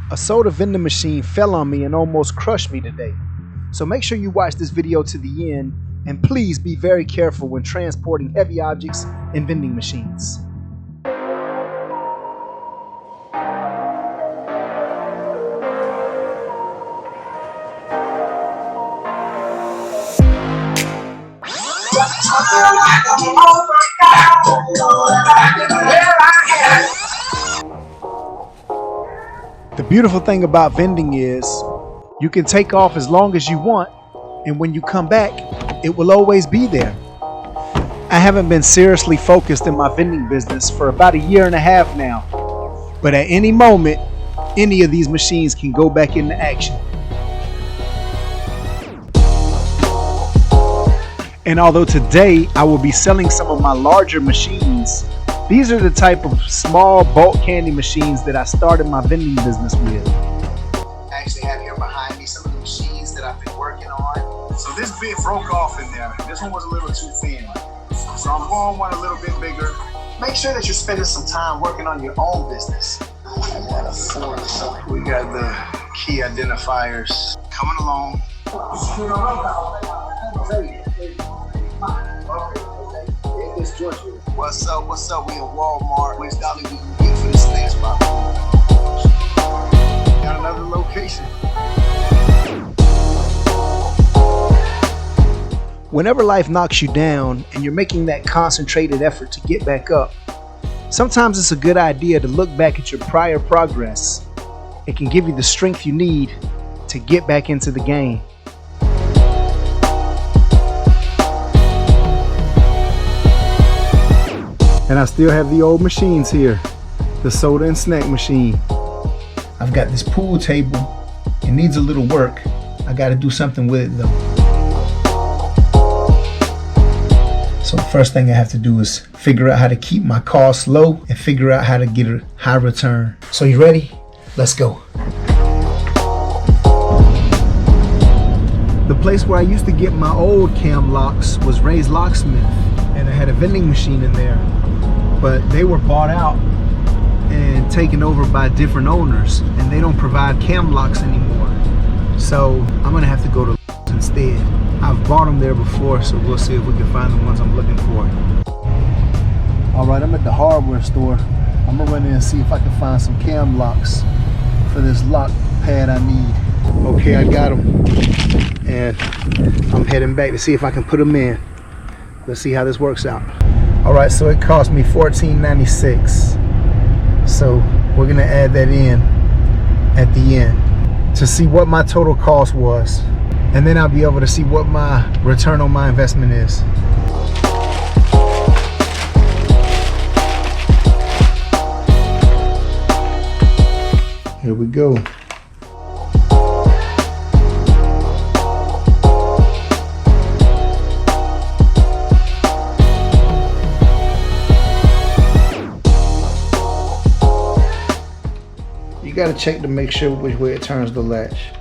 A soda vending machine fell on me and almost crushed me today. So make sure you watch this video to the end, and please be very careful when transporting heavy objects in vending machines. The beautiful thing about vending is you can take off as long as you want, and when you come back, it will always be there. I haven't been seriously focused in my vending business for about a year and a half now, but at any moment, any of these machines can go back into action. And although today I will be selling some of my larger machines, these are the type of small bulk candy machines that I started my vending business with. I actually have here behind me some of the machines that I've been working on. So this bit broke off in there. This one was a little too thin. So I'm going one a little bit bigger. Make sure that you're spending some time working on your own business. We got the key identifiers coming along. What's up? We in Walmart. Which dolly we can get for this stand spot? Got another location. Whenever life knocks you down and you're making that concentrated effort to get back up, sometimes it's a good idea to look back at your prior progress. It can give you the strength you need to get back into the game. And I still have the old machines here, the soda and snack machine. I've got this pool table. It needs a little work. I got to do something with it though. So the first thing I have to do is figure out how to keep my costs low and figure out how to get a high return. So you ready? Let's go. The place where I used to get my old cam locks was Ray's Locksmith, and I had a vending machine in there. But they were bought out and taken over by different owners, and they don't provide cam locks anymore. So I'm gonna have to go to instead. I've bought them there before, so we'll see if we can find the ones I'm looking for. All right, I'm at the hardware store. I'm gonna run in and see if I can find some cam locks for this lock pad I need. Okay, I got them, and I'm heading back to see if I can put them in. Let's see how this works out. All right, so it cost me $14.96. So we're gonna add that in at the end to see what my total cost was. And then I'll be able to see what my return on my investment is. Here we go. You gotta check to make sure which way it turns the latch.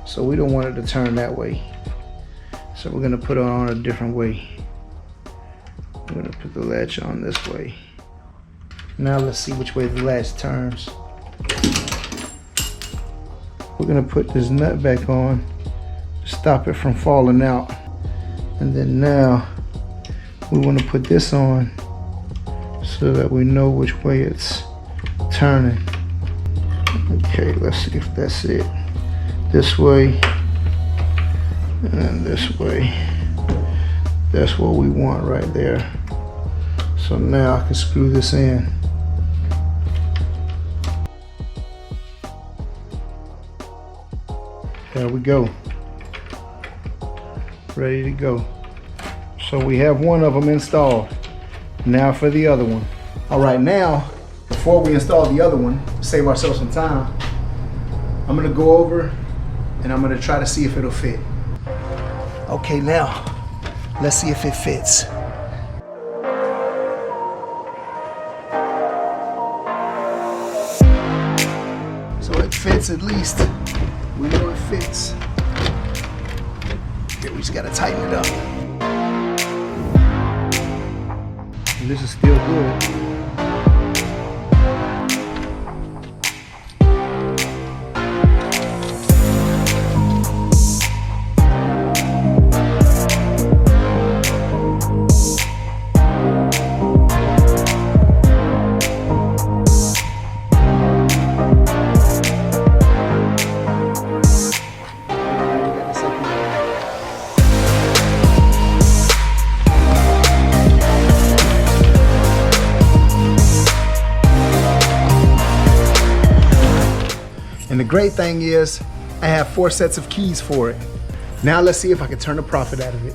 So we don't want it to turn that way. So we're gonna put it on a different way. We're gonna put the latch on this way. Now let's see which way the latch turns. We're gonna put this nut back on to stop it from falling out. And then now we wanna put this on so that we know which way it's turning. Okay, let's see if that's it. This way and this way. That's what we want right there. So now I can screw this in. There we go. Ready to go. So we have one of them installed. Now for the other one. All right, now before we install the other one, save ourselves some time, I'm gonna go over and I'm gonna try to see if it'll fit. Okay, now let's see if it fits. So it fits at least. We know it fits. Okay, we just gotta tighten it up. And this is still good. And the great thing is, I have 4 sets of keys for it. Now let's see if I can turn a profit out of it.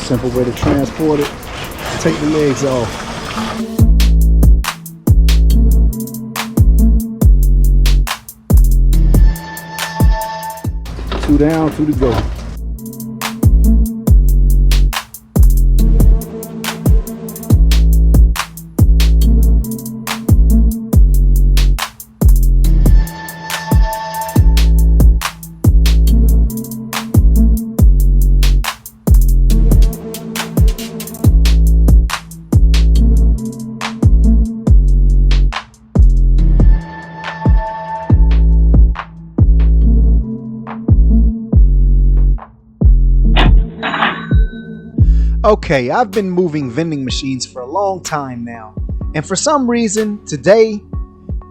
Simple way to transport it. Take the legs off. Two down, 2 to go. Okay, I've been moving vending machines for a long time now, and for some reason today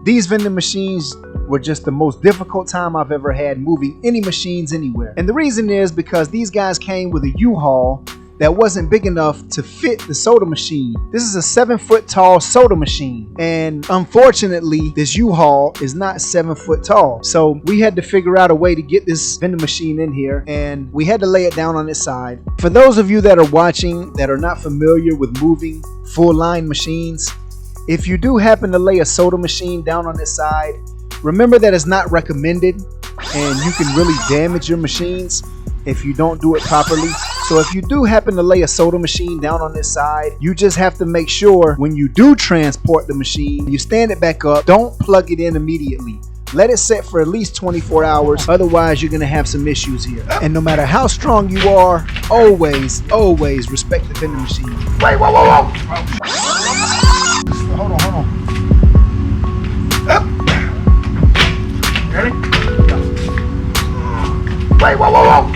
these vending machines were just the most difficult time I've ever had moving any machines anywhere. And the reason is because these guys came with a U-Haul that wasn't big enough to fit the soda machine. This is a 7-foot tall soda machine, and unfortunately this U-Haul is not 7 foot tall. So we had to figure out a way to get this vending machine in here, and we had to lay it down on its side. For those of you that are watching that are not familiar with moving full line machines, if you do happen to lay a soda machine down on its side, remember that it's not recommended, and you can really damage your machines if you don't do it properly. So if you do happen to lay a soda machine down on this side, you just have to make sure when you do transport the machine, you stand it back up. Don't plug it in immediately. Let it set for at least 24 hours. Otherwise, you're gonna have some issues here. And no matter how strong you are, always respect the vending machine. Wait, whoa. Hold on. Up. Ready? Wait, whoa.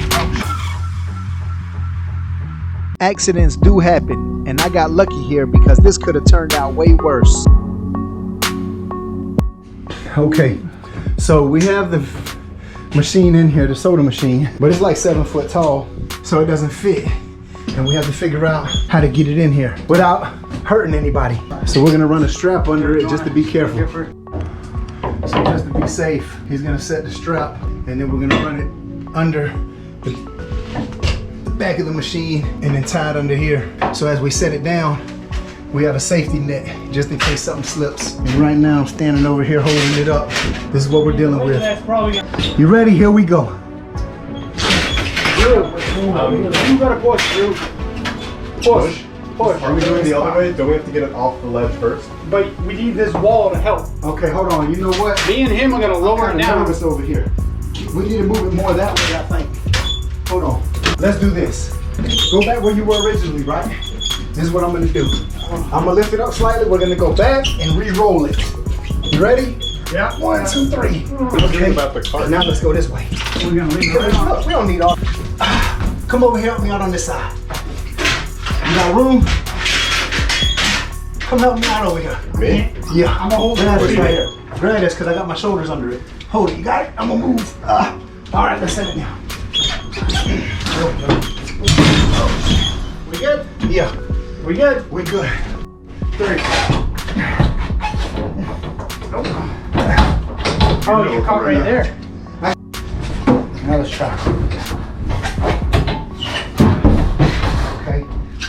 Accidents do happen, and I got lucky here because this could have turned out way worse. Okay, so we have the machine in here, the soda machine, but it's like 7 foot tall, so it doesn't fit. And we have to figure out how to get it in here without hurting anybody. So we're gonna run a strap under it just to be careful. So just to be safe, he's gonna set the strap, and then we're gonna run it under the back of the machine and then tie it under here. So as we set it down, we have a safety net just in case something slips. And right now I'm standing over here holding it up. This is what we're dealing with. You ready? Here we go. You gotta push, Drew. Push. Are we doing the other way? Don't we have to get it off the ledge first? But we need this wall to help. Okay, hold on. You know what? Me and him are gonna lower it down. Nervous over here. We need to move it more that way, I think. Hold on. Let's do this. Go back where you were originally, right? This is what I'm gonna do. I'm gonna lift it up slightly. We're gonna go back and re-roll it. You ready? Yeah. 1, 2, 3. Okay. About the cart. Now let's go this way. We're gonna leave it Look, we don't need all. Come over here, help me out on this side. You got room? Come help me out over here. Me? Yeah. I'm gonna hold it Grab right this right here. here. Grab this because I got my shoulders under it. Hold it. You got it? I'm gonna move. All right, let's set it now. We good? Yeah. We good? We're good. 3. Oh, you caught right there. Now let's try. Okay.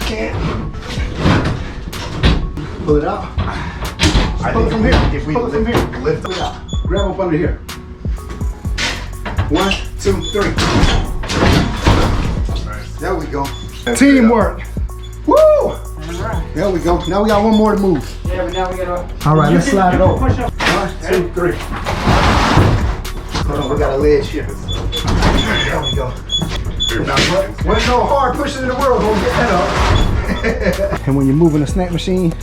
Can't. Pull it out. Pull it from here. If we Pull it from here. lift Pull it out. Grab up under here. 1, 2, 3. There we go. Teamwork. Woo! Alright. There we go. Now we got one more to move. Yeah, but now we gotta. All right, let's slide it over. Push up. 1, 2, 3. Hold on, we got a ledge here. There we go. There's no hard pushing in the world. Gonna get that up. And when you're moving a snack machine,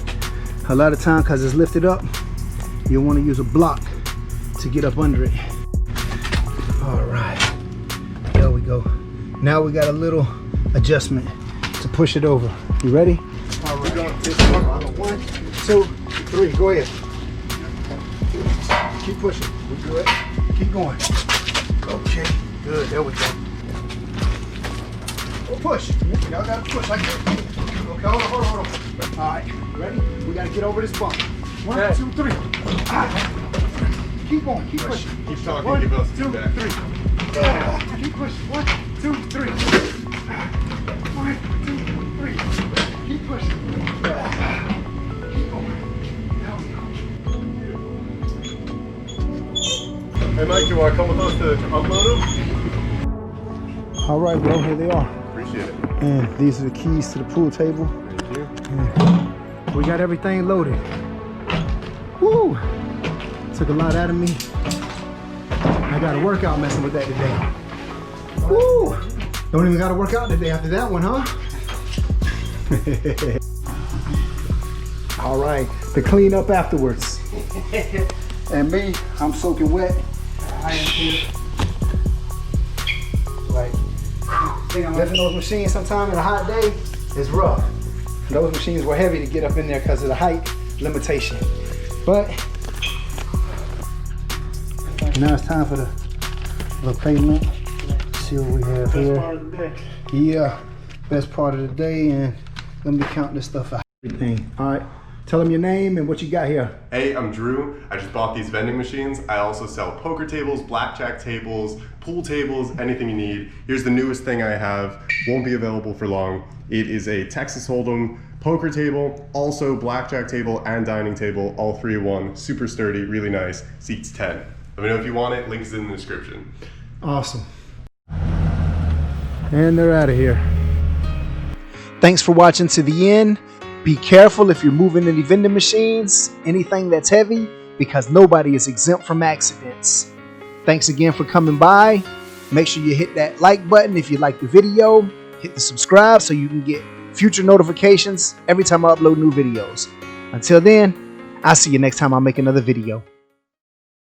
a lot of time, because it's lifted up, you'll want to use a block to get up under it. All right, there we go. Now we got a little adjustment to push it over. You ready? All right. 1, 2, 3. Go ahead. Keep pushing. We good. Keep going. Okay. Good. There we go. Oh, push. Y'all gotta push like that. Okay. Hold on. All right. Ready? We gotta get over this bump. 1, 2, 3. Keep going. Keep pushing. Keep talking. 1, Give us 2, 3. Keep pushing. 1, 2, 3. 1, 2, 3. Keep pushing. Keep going. There we go. Hey Mike, you want to come with us to unload them? All right, bro. Here they are. Appreciate it. And these are the keys to the pool table. Thank you. And we got everything loaded. Woo! Took a lot out of me. I got a workout messing with that today. Woo! Don't even got to work out today after that one, huh? All right, the clean up afterwards. And me, I'm soaking wet. I am too. Like, lifting those machines sometime in a hot day is rough. Those machines were heavy to get up in there because of the height limitation. But now it's time for the payment. See what we have here. Part of the day. Yeah, best part of the day, and let me count this stuff out. Everything. All right, tell them your name and what you got here. Hey, I'm Drew. I just bought these vending machines. I also sell poker tables, blackjack tables, pool tables, anything you need. Here's the newest thing I have. Won't be available for long. It is a Texas Hold'em poker table, also blackjack table and dining table, all 3 in 1. Super sturdy, really nice. Seats 10. Let me know if you want it. Link is in the description. Awesome. And they're out of here. Thanks for watching to the end. Be careful if you're moving any vending machines, anything that's heavy, because nobody is exempt from accidents. Thanks again for coming by. Make sure you hit that like button if you like the video. Hit the subscribe so you can get future notifications every time I upload new videos. Until then, I'll see you next time I make another video.